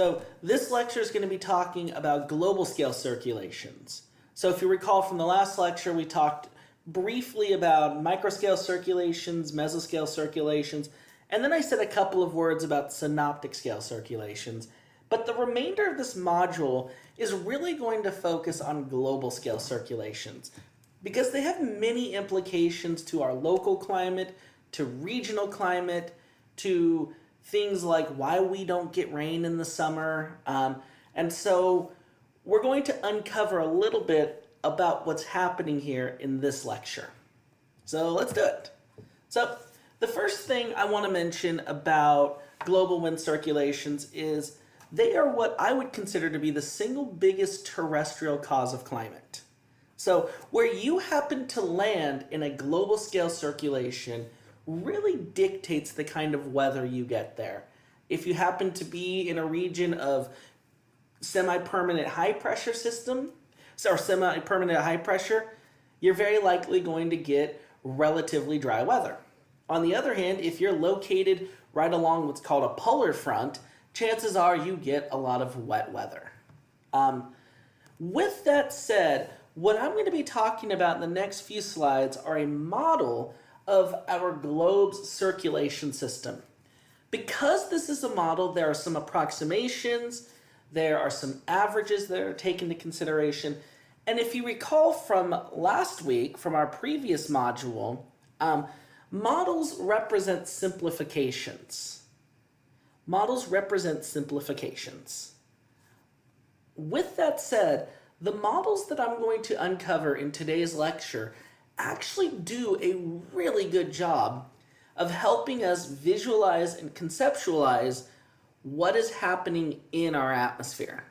So this lecture is going to be talking about global scale circulations. So if you recall from the last lecture, we talked briefly about microscale circulations, mesoscale circulations, and then I said a couple of words about synoptic scale circulations. But the remainder of this module is really going to focus on global scale circulations because they have many implications to our local climate, to regional climate, to things like why we don't get rain in the summer. And so we're going to uncover a little bit about what's happening here in this lecture. So let's do it. So the first thing I want to mention about global wind circulations is they are what I would consider to be the single biggest terrestrial cause of climate. So where you happen to land in a global scale circulation really dictates the kind of weather you get there. If you happen to be in a region of semi-permanent high pressure system, or semi-permanent high pressure, you're very likely going to get relatively dry weather. On the other hand, if you're located right along what's called a polar front, chances are you get a lot of wet weather. With that said, what I'm going to be talking about in the next few slides are a model of our globe's circulation system. Because this is a model, there are some approximations, there are some averages that are taken into consideration, and if you recall from last week, from our previous module, models represent simplifications. Models represent simplifications. With that said, the models that I'm going to uncover in today's lecture actually do a really good job of helping us visualize and conceptualize what is happening in our atmosphere.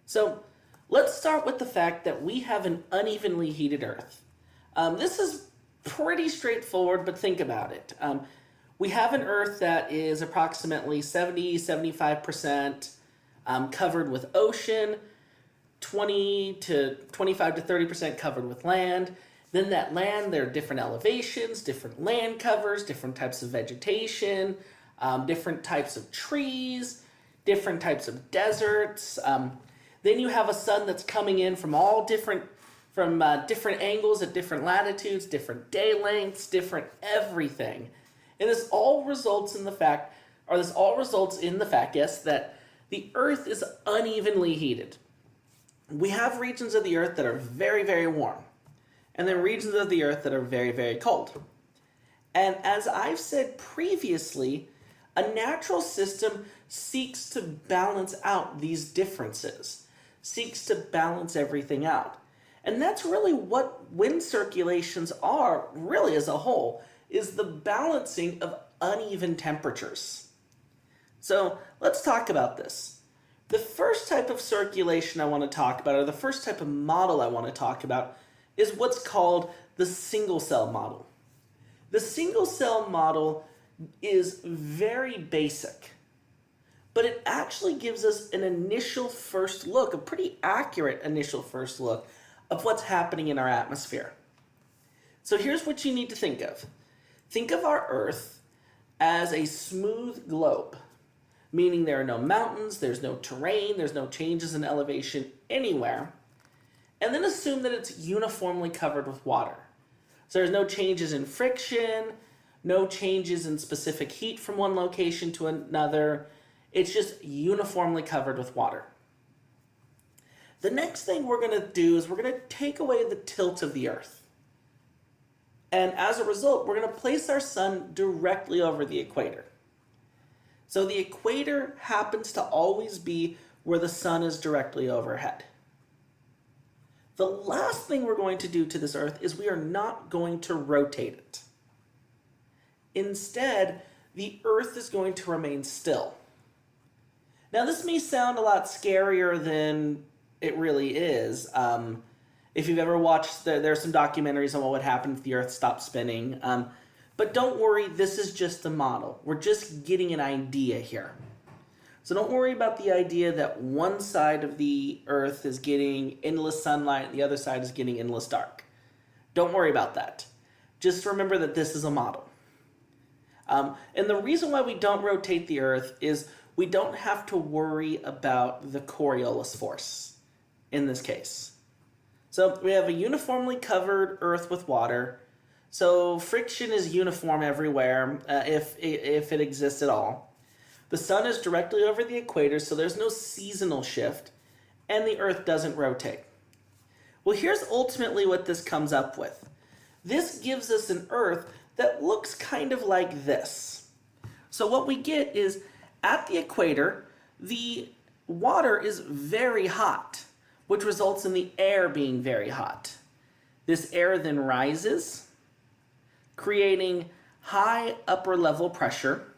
So let's start with the fact that we have an unevenly heated Earth. This is pretty straightforward, but think about it. We have an Earth that is approximately 70-75% covered with ocean, 20 to 25 to 30% covered with land. Then that land, there are different elevations, different land covers, different types of vegetation, different types of trees, different types of deserts. Then you have a sun that's coming in from different angles at different latitudes, different day lengths, different everything. And this all results in the fact, yes, that the Earth is unevenly heated. We have regions of the Earth that are very, very warm, and then regions of the Earth that are very, very cold. And as I've said previously, a natural system seeks to balance out these differences, seeks to balance everything out. And that's really what wind circulations are, really as a whole, is the balancing of uneven temperatures. So let's talk about this. The first type of circulation I want to talk about, or the first type of model I want to talk about, is what's called the single cell model. The single cell model is very basic, but it actually gives us an initial first look, a pretty accurate initial first look of what's happening in our atmosphere. So here's what you need to think of. Think of our Earth as a smooth globe, meaning there are no mountains, there's no terrain, there's no changes in elevation anywhere. And then assume that it's uniformly covered with water. So there's no changes in friction, no changes in specific heat from one location to another. It's just uniformly covered with water. The next thing we're going to do is we're going to take away the tilt of the Earth. And as a result, we're going to place our sun directly over the equator. So the equator happens to always be where the sun is directly overhead. The last thing we're going to do to this Earth is we are not going to rotate it. Instead, the Earth is going to remain still. Now, this may sound a lot scarier than it really is. If you've ever watched, there are some documentaries on what would happen if the Earth stopped spinning. But don't worry, this is just a model. We're just getting an idea here. So don't worry about the idea that one side of the Earth is getting endless sunlight and the other side is getting endless dark. Don't worry about that. Just remember that this is a model. And the reason why we don't rotate the Earth is we don't have to worry about the Coriolis force in this case. So we have a uniformly covered Earth with water. So friction is uniform everywhere, if it exists at all. The sun is directly over the equator, so there's no seasonal shift, and the Earth doesn't rotate. Well, here's ultimately what this comes up with. This gives us an Earth that looks kind of like this. So what we get is, at the equator, the water is very hot, which results in the air being very hot. This air then rises, creating high upper level pressure.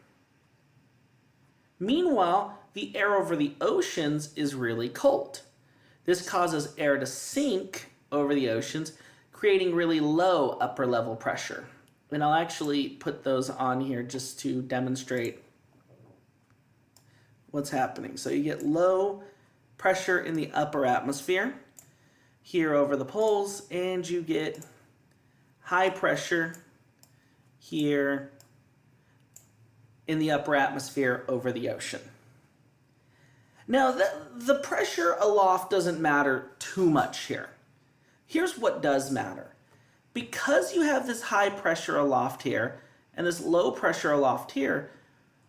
Meanwhile, the air over the oceans is really cold. This causes air to sink over the oceans, creating really low upper level pressure. And I'll actually put those on here just to demonstrate what's happening. So you get low pressure in the upper atmosphere here over the poles, and you get high pressure here in the upper atmosphere over the ocean. Now, the pressure aloft doesn't matter too much here. Here's what does matter. Because you have this high pressure aloft here and this low pressure aloft here,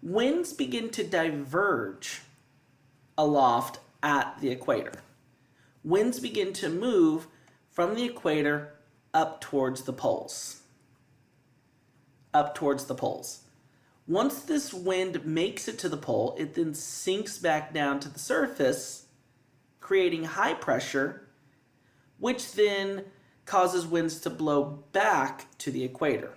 winds begin to diverge aloft at the equator. Winds begin to move from the equator up towards the poles. Up towards the poles. Once this wind makes it to the pole, it then sinks back down to the surface, creating high pressure, which then causes winds to blow back to the equator.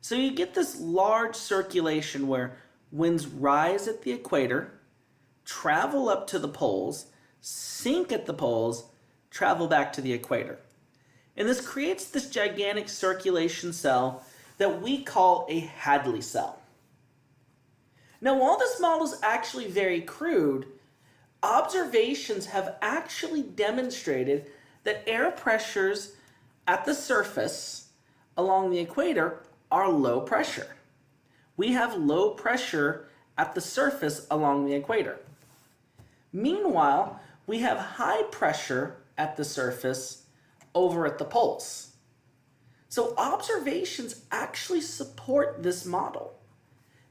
So you get this large circulation where winds rise at the equator, travel up to the poles, sink at the poles, travel back to the equator. And this creates this gigantic circulation cell that we call a Hadley cell. Now, while this model is actually very crude, observations have actually demonstrated that air pressures at the surface along the equator are low pressure. We have low pressure at the surface along the equator. Meanwhile, we have high pressure at the surface over at the poles. So observations actually support this model.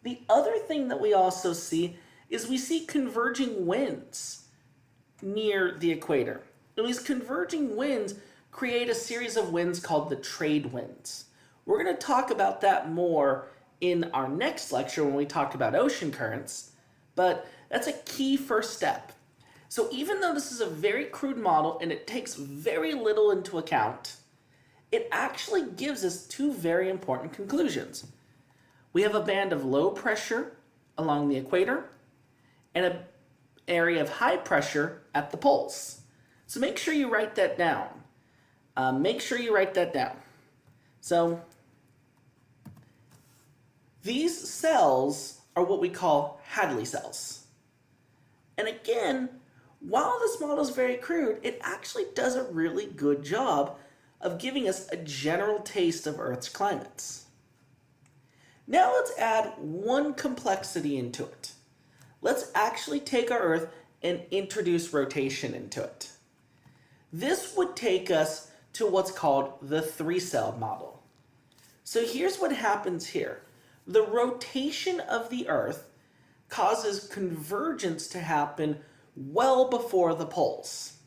The other thing that we also see is we see converging winds near the equator. And these converging winds create a series of winds called the trade winds. We're going to talk about that more in our next lecture when we talk about ocean currents, but that's a key first step. So even though this is a very crude model and it takes very little into account, it actually gives us two very important conclusions. We have a band of low pressure along the equator and an area of high pressure at the poles. So make sure you write that down. So these cells are what we call Hadley cells. And again, while this model is very crude, it actually does a really good job of giving us a general taste of Earth's climates. Now let's add one complexity into it. Let's actually take our Earth and introduce rotation into it. This would take us to what's called the three-cell model. So here's what happens here. The rotation of the Earth causes convergence to happen well before the poles.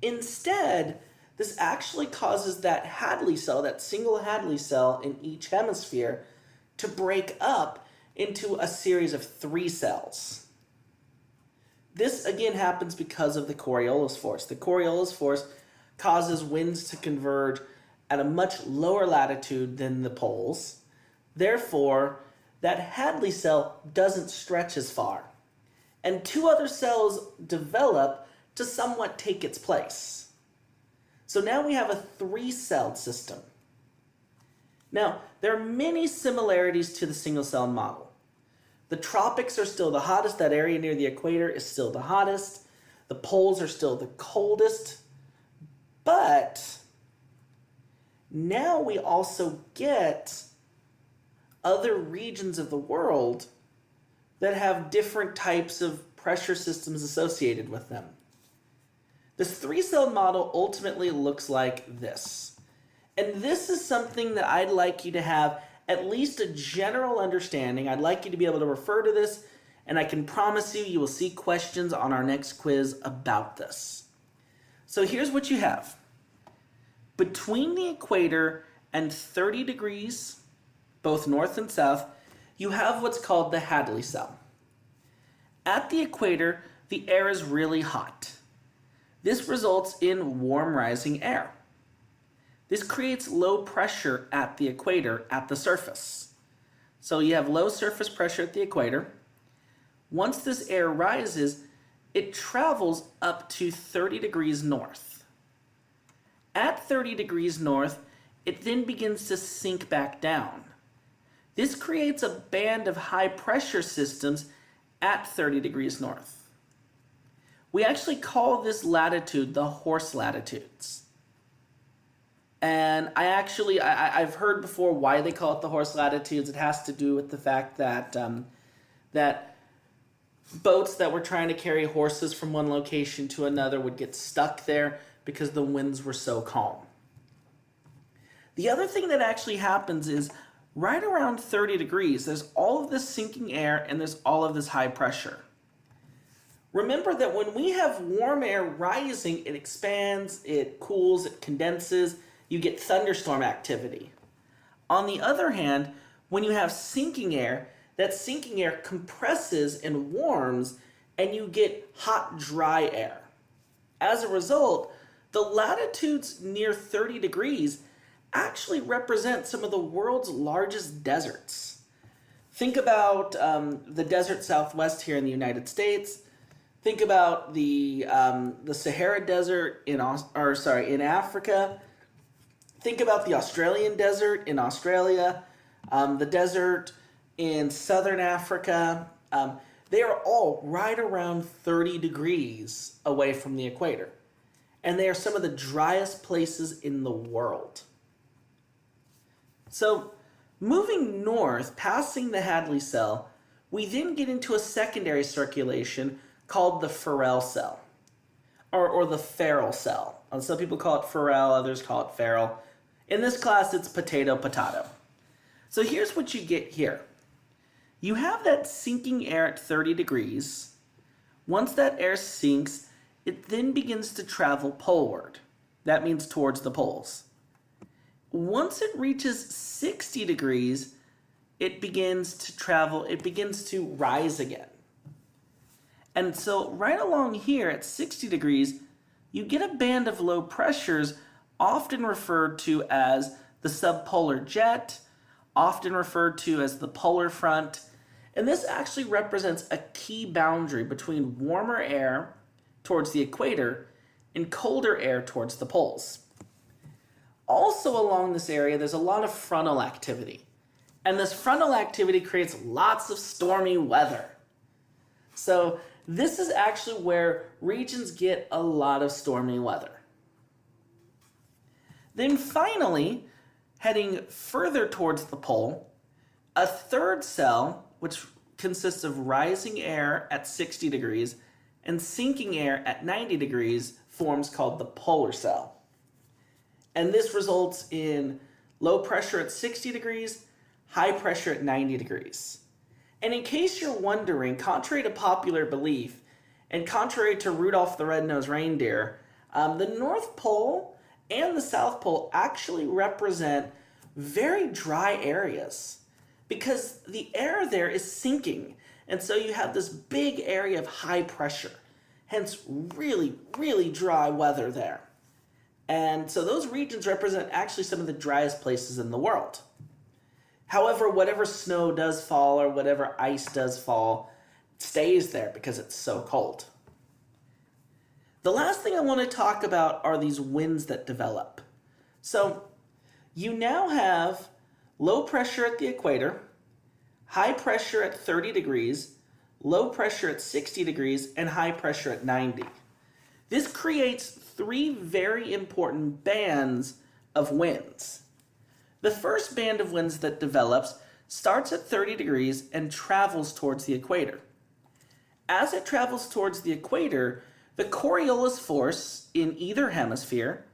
Instead, this actually causes that Hadley cell, that single Hadley cell in each hemisphere, to break up into a series of three cells. This again happens because of the Coriolis force. The Coriolis force causes winds to converge at a much lower latitude than the poles. Therefore, that Hadley cell doesn't stretch as far. And two other cells develop to somewhat take its place. So now we have a three-celled system. Now, there are many similarities to the single-cell model. The tropics are still the hottest. That area near the equator is still the hottest. The poles are still the coldest. But now we also get other regions of the world that have different types of pressure systems associated with them. This three-cell model ultimately looks like this. And this is something that I'd like you to have at least a general understanding. I'd like you to be able to refer to this, and I can promise you will see questions on our next quiz about this. So here's what you have. Between the equator and 30 degrees, both north and south, you have what's called the Hadley cell. At the equator, the air is really hot. This results in warm rising air. This creates low pressure at the equator at the surface. So you have low surface pressure at the equator. Once this air rises, it travels up to 30 degrees north. At 30 degrees north, it then begins to sink back down. This creates a band of high pressure systems at 30 degrees north. We actually call this latitude the horse latitudes. And I've heard before why they call it the horse latitudes. It has to do with the fact that that boats that were trying to carry horses from one location to another would get stuck there because the winds were so calm. The other thing that actually happens is right around 30 degrees, there's all of this sinking air and there's all of this high pressure. Remember that when we have warm air rising, it expands, it cools, it condenses, you get thunderstorm activity. On the other hand, when you have sinking air, that sinking air compresses and warms, and you get hot, dry air. As a result, the latitudes near 30 degrees actually represent some of the world's largest deserts. Think about the desert Southwest here in the United States. Think about the Sahara Desert in Africa. Think about the Australian desert in Australia, the desert in southern Africa. They are all right around 30 degrees away from the equator. And they are some of the driest places in the world. So, moving north, passing the Hadley cell, we then get into a secondary circulation called the Ferrel cell, or the Ferrel cell. Some people call it Ferrel, others call it Ferrel. In this class, it's potato. So here's what you get here. You have that sinking air at 30 degrees. Once that air sinks, it then begins to travel poleward. That means towards the poles. Once it reaches 60 degrees, it begins to rise again. And so right along here at 60 degrees, you get a band of low pressures often referred to as the subpolar jet, often referred to as the polar front. And this actually represents a key boundary between warmer air towards the equator and colder air towards the poles. Also along this area, there's a lot of frontal activity. And this frontal activity creates lots of stormy weather. So this is actually where regions get a lot of stormy weather. Then finally, heading further towards the pole, a third cell, which consists of rising air at 60 degrees and sinking air at 90 degrees, forms called the polar cell. And this results in low pressure at 60 degrees, high pressure at 90 degrees. And in case you're wondering, contrary to popular belief, and contrary to Rudolph the Red-Nosed Reindeer, the North Pole and the South Pole actually represent very dry areas because the air there is sinking. And so you have this big area of high pressure, hence really, really dry weather there. And so those regions represent actually some of the driest places in the world. However, whatever snow does fall or whatever ice does fall stays there because it's so cold. The last thing I want to talk about are these winds that develop. So you now have low pressure at the equator, high pressure at 30 degrees, low pressure at 60 degrees, and high pressure at 90. This creates three very important bands of winds. The first band of winds that develops starts at 30 degrees and travels towards the equator. As it travels towards the equator, the Coriolis force in either hemisphere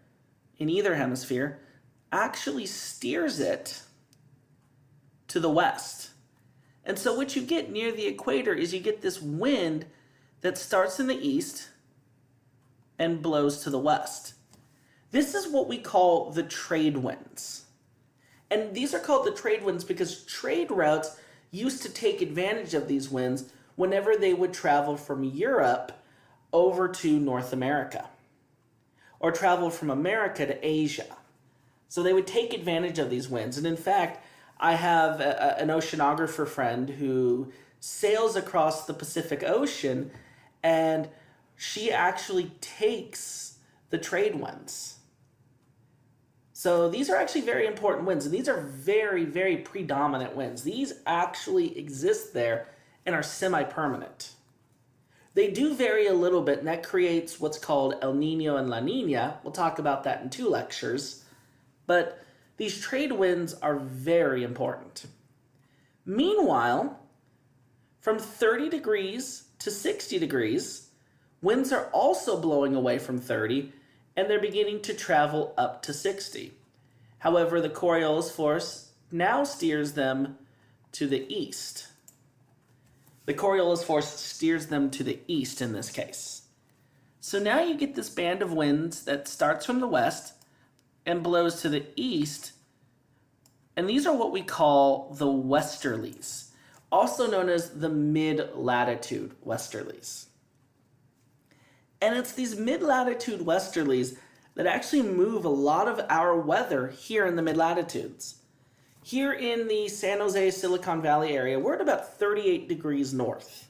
actually steers it to the west. And so what you get near the equator is you get this wind that starts in the east and blows to the west. This is what we call the trade winds. And these are called the trade winds because trade routes used to take advantage of these winds whenever they would travel from Europe over to North America or travel from America to Asia. So they would take advantage of these winds. And in fact, I have an oceanographer friend who sails across the Pacific Ocean, and she actually takes the trade winds. So these are actually very important winds, and these are very, very predominant winds. These actually exist there and are semi-permanent. They do vary a little bit, and that creates what's called El Nino and La Nina. We'll talk about that in 2 lectures. But these trade winds are very important. Meanwhile, from 30 degrees to 60 degrees, winds are also blowing away from 30, and they're beginning to travel up to 60. However, the Coriolis force now steers them to the east. The Coriolis force steers them to the east in this case. So now you get this band of winds that starts from the west and blows to the east, and these are what we call the westerlies, also known as the mid-latitude westerlies. And it's these mid-latitude westerlies that actually move a lot of our weather here in the mid-latitudes. Here in the San Jose, Silicon Valley area, we're at about 38 degrees north.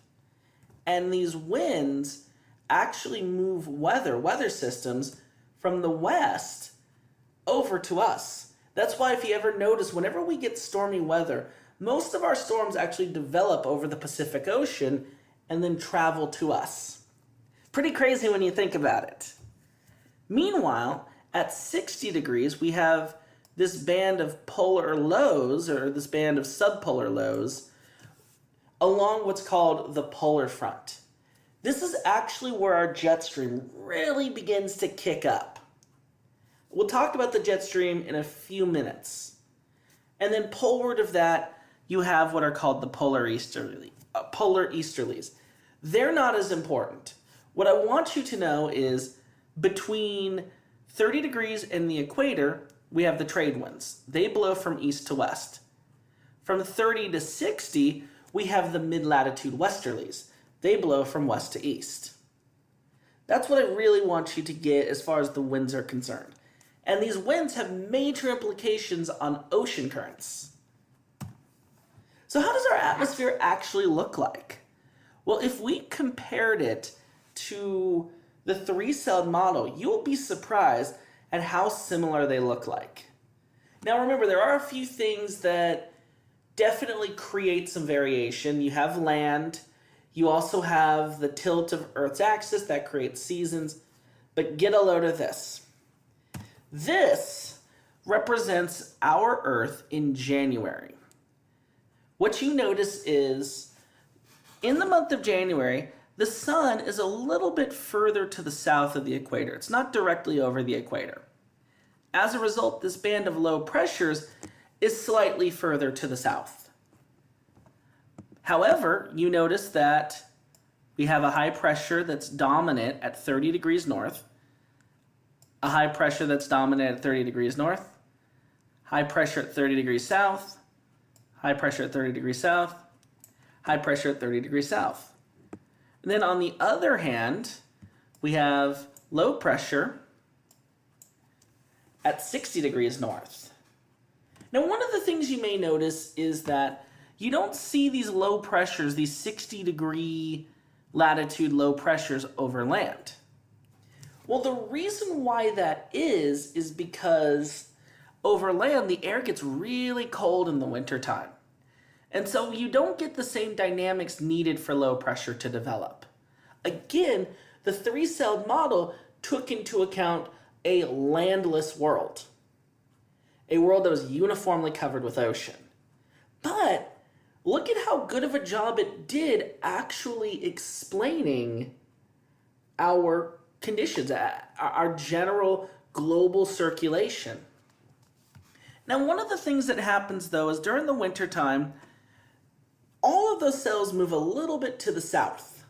And these winds actually move weather systems from the west over to us. That's why if you ever notice, whenever we get stormy weather, most of our storms actually develop over the Pacific Ocean and then travel to us. Pretty crazy when you think about it. Meanwhile, at 60 degrees, we have this band of polar lows, or this band of subpolar lows, along what's called the polar front. This is actually where our jet stream really begins to kick up. We'll talk about the jet stream in a few minutes. And then poleward of that, you have what are called the polar easterlies. They're not as important. What I want you to know is between 30 degrees and the equator, we have the trade winds. They blow from east to west. From 30 to 60, we have the mid-latitude westerlies. They blow from west to east. That's what I really want you to get as far as the winds are concerned. And these winds have major implications on ocean currents. So how does our atmosphere actually look like? Well, if we compared it to the 3-celled model, you will be surprised at how similar they look like. Now remember, there are a few things that definitely create some variation. You have land, you also have the tilt of Earth's axis that creates seasons, but get a load of this. This represents our Earth in January. What you notice is, in the month of January, the sun is a little bit further to the south of the equator. It's not directly over the equator. As a result, this band of low pressures is slightly further to the south. However, you notice that we have a high pressure that's dominant at 30 degrees north, a high pressure that's dominant at 30 degrees north, high pressure at 30 degrees south, high pressure at 30 degrees south, high pressure at 30 degrees south. And then on the other hand, we have low pressure at 60 degrees north. Now, one of the things you may notice is that you don't see these low pressures, these 60-degree latitude low pressures over land. Well, the reason why that is because over land, the air gets really cold in the wintertime. And so you don't get the same dynamics needed for low pressure to develop. Again, the 3-celled model took into account a landless world, a world that was uniformly covered with ocean. But look at how good of a job it did actually explaining our conditions, our general global circulation. Now, one of the things that happens though is during the winter time, all of those cells move a little bit to the south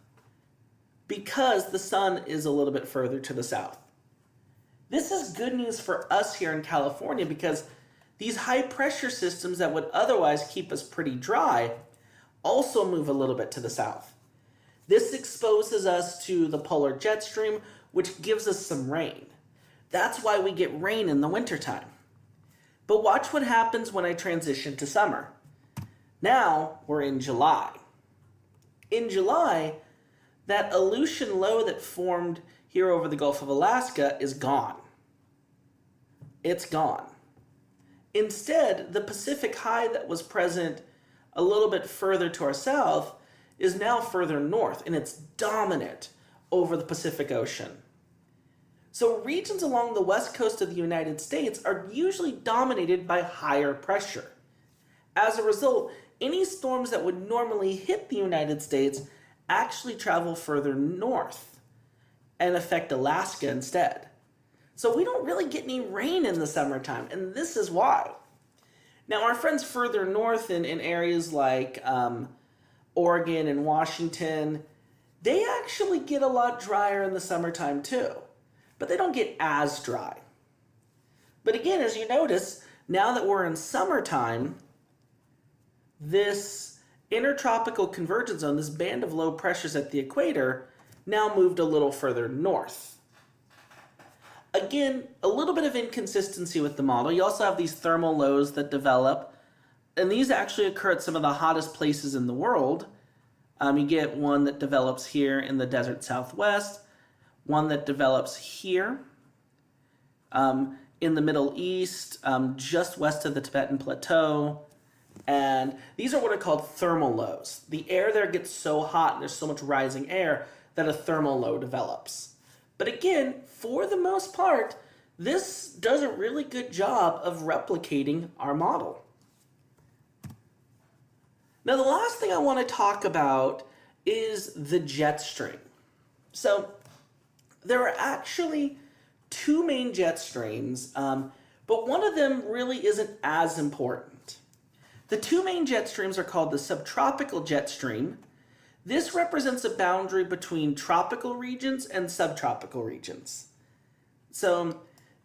because the sun is a little bit further to the south. This is good news for us here in California because these high pressure systems that would otherwise keep us pretty dry also move a little bit to the south. This exposes us to the polar jet stream, which gives us some rain. That's why we get rain in the wintertime. But watch what happens when I transition to summer. Now we're in July. In July, that Aleutian low that formed here over the Gulf of Alaska is gone. It's gone. Instead, the Pacific high that was present a little bit further to our south is now further north, and it's dominant over the Pacific Ocean. So regions along the west coast of the United States are usually dominated by higher pressure. As a result, any storms that would normally hit the United States actually travel further north and affect Alaska instead. So we don't really get any rain in the summertime, and this is why. Now, our friends further north in areas like Oregon and Washington, they actually get a lot drier in the summertime too, but they don't get as dry. But again, as you notice, now that we're in summertime, this intertropical convergence zone, this band of low pressures at the equator, now moved a little further north. Again, a little bit of inconsistency with the model. You also have these thermal lows that develop, and these actually occur at some of the hottest places in the world. You get one that develops here in the desert Southwest, one that develops here in the Middle East, just west of the Tibetan Plateau. And these are what are called thermal lows. The air there gets so hot and there's so much rising air that a thermal low develops. But again, for the most part, this does a really good job of replicating our model. Now, the last thing I want to talk about is the jet stream. So there are actually two main jet streams, but one of them really isn't as important. The two main jet streams are called the subtropical jet stream. This represents a boundary between tropical regions and subtropical regions. So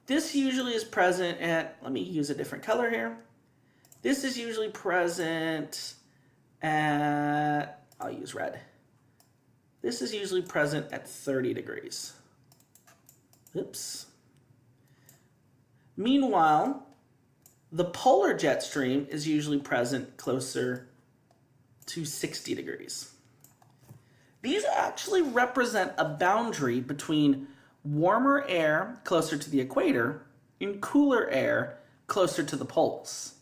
this usually is present at, let me use a different color here. This is usually present at, I'll use red. This is usually present at 30 degrees. Oops. Meanwhile, the polar jet stream is usually present closer to 60 degrees. These actually represent a boundary between warmer air closer to the equator and cooler air closer to the poles.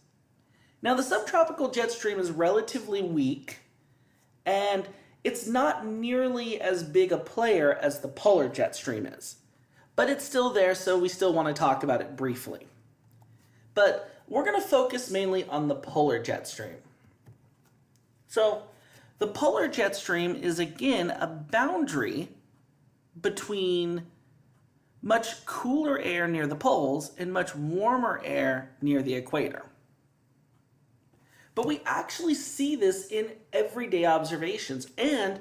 Now, the subtropical jet stream is relatively weak, and it's not nearly as big a player as the polar jet stream is. But it's still there, so we still want to talk about it briefly. But we're going to focus mainly on the polar jet stream. So the polar jet stream is, again, a boundary between much cooler air near the poles and much warmer air near the equator. But we actually see this in everyday observations, and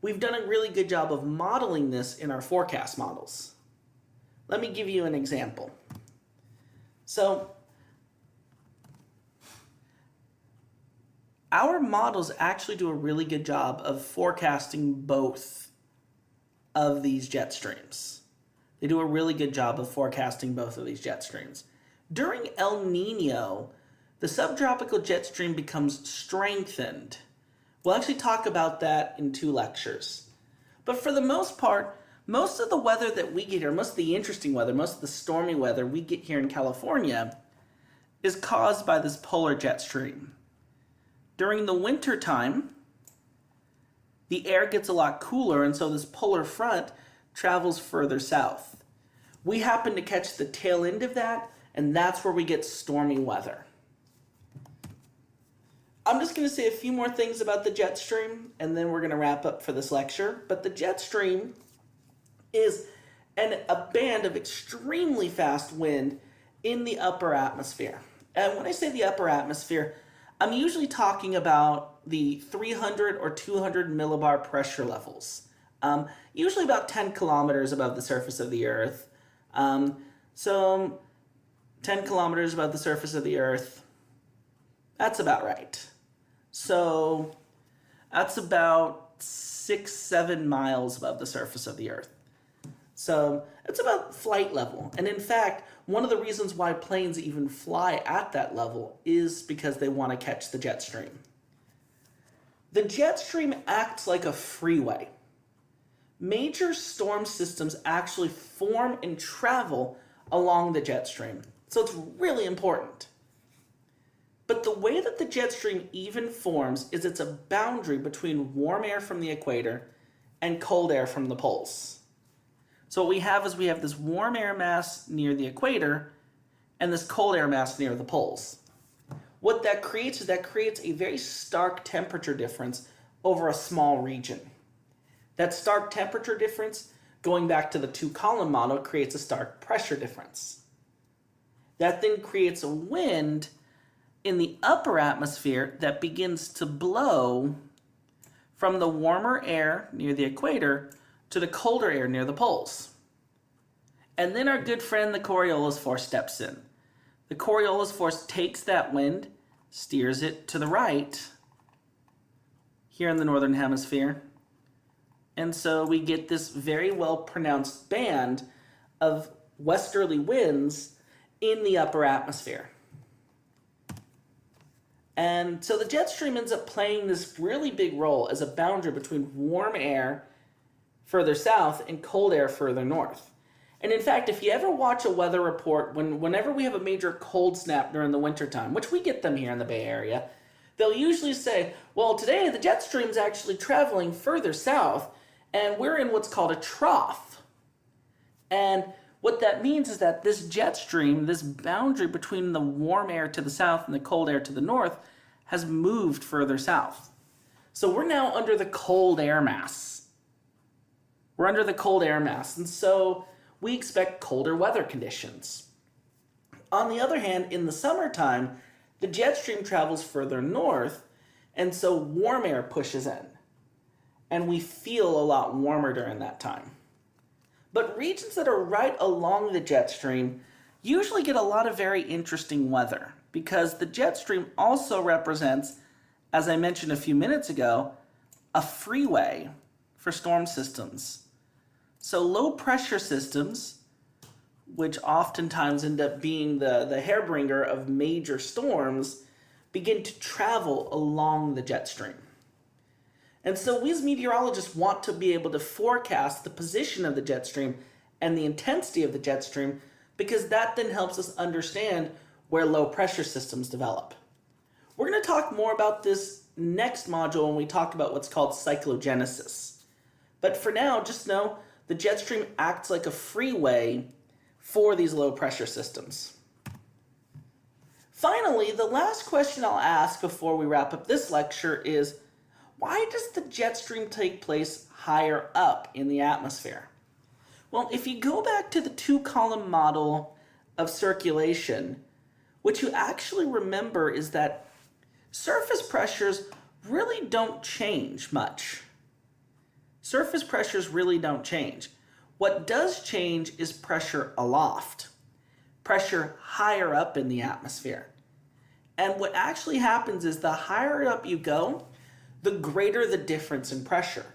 we've done a really good job of modeling this in our forecast models. Let me give you an example. So our models actually do a really good job of forecasting both of these jet streams. They do a really good job of forecasting both of these jet streams. During El Nino, the subtropical jet stream becomes strengthened. We'll actually talk about that in 2 lectures. But for the most part, most of the weather that we get here, most of the interesting weather, most of the stormy weather we get here in California is caused by this polar jet stream. During the winter time, the air gets a lot cooler, and so this polar front travels further south. We happen to catch the tail end of that, and that's where we get stormy weather. I'm just going to say a few more things about the jet stream, and then we're going to wrap up for this lecture. But the jet stream is a band of extremely fast wind in the upper atmosphere. And when I say the upper atmosphere, I'm usually talking about the 300 or 200 millibar pressure levels, usually about 10 kilometers above the surface of the Earth. So 10 kilometers above the surface of the Earth, that's about right. So that's about 6-7 miles above the surface of the Earth. So it's about flight level. And in fact, one of the reasons why planes even fly at that level is because they want to catch the jet stream. The jet stream acts like a freeway. Major storm systems actually form and travel along the jet stream. So it's really important. But the way that the jet stream even forms is it's a boundary between warm air from the equator and cold air from the poles. So what we have is we have this warm air mass near the equator and this cold air mass near the poles. What that creates is that creates a very stark temperature difference over a small region. That stark temperature difference, going back to the two-column model, creates a stark pressure difference. That then creates a wind in the upper atmosphere that begins to blow from the warmer air near the equator to the colder air near the poles. And then our good friend the Coriolis force steps in. The Coriolis force takes that wind, steers it to the right here in the northern hemisphere. And so we get this very well pronounced band of westerly winds in the upper atmosphere. And so the jet stream ends up playing this really big role as a boundary between warm air further south and cold air further north. And in fact, if you ever watch a weather report, whenever we have a major cold snap during the wintertime, which we get them here in the Bay Area, they'll usually say, well, today the jet stream's actually traveling further south, and we're in what's called a trough. And what that means is that this jet stream, this boundary between the warm air to the south and the cold air to the north, has moved further south. So we're now under the cold air mass. We're under the cold air mass, and so we expect colder weather conditions. On the other hand, in the summertime, the jet stream travels further north, and so warm air pushes in. And we feel a lot warmer during that time. But regions that are right along the jet stream usually get a lot of very interesting weather because the jet stream also represents, as I mentioned a few minutes ago, a freeway for storm systems. So low pressure systems, which oftentimes end up being the hairbringer of major storms, begin to travel along the jet stream. And so we as meteorologists want to be able to forecast the position of the jet stream and the intensity of the jet stream because that then helps us understand where low pressure systems develop. We're going to talk more about this next module when we talk about what's called cyclogenesis. But for now, just know the jet stream acts like a freeway for these low pressure systems. Finally, the last question I'll ask before we wrap up this lecture is, why does the jet stream take place higher up in the atmosphere? Well, if you go back to the two-column model of circulation, what you actually remember is that surface pressures really don't change much. Surface pressures really don't change. What does change is pressure aloft, pressure higher up in the atmosphere. And what actually happens is the higher up you go, the greater the difference in pressure.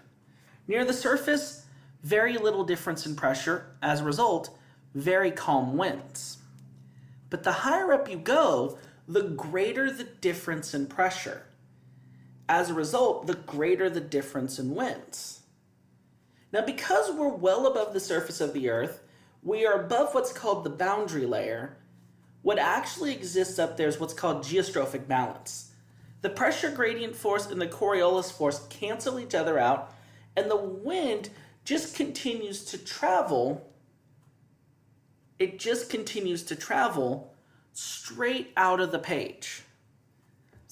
Near the surface, very little difference in pressure. As a result, very calm winds. But the higher up you go, the greater the difference in pressure. As a result, the greater the difference in winds. Now, because we're well above the surface of the Earth, we are above what's called the boundary layer. What actually exists up there is what's called geostrophic balance. The pressure gradient force and the Coriolis force cancel each other out, and the wind just continues to travel. It just continues to travel straight out of the page.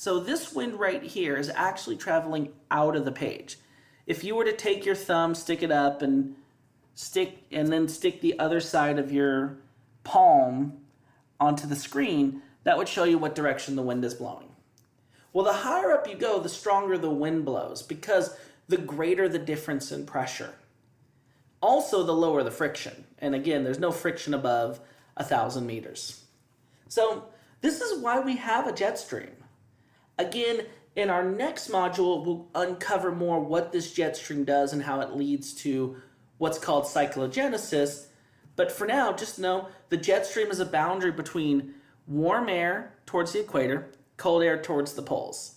So this wind right here is actually traveling out of the page. If you were to take your thumb, stick it up, and then stick the other side of your palm onto the screen, that would show you what direction the wind is blowing. Well, the higher up you go, the stronger the wind blows, because the greater the difference in pressure. Also, the lower the friction. And again, there's no friction above 1,000 meters. So this is why we have a jet stream. Again, in our next module, we'll uncover more what this jet stream does and how it leads to what's called cyclogenesis. But for now, just know the jet stream is a boundary between warm air towards the equator, cold air towards the poles.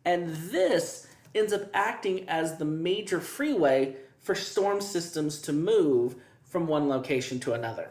And this ends up acting as the major freeway for storm systems to move from one location to another.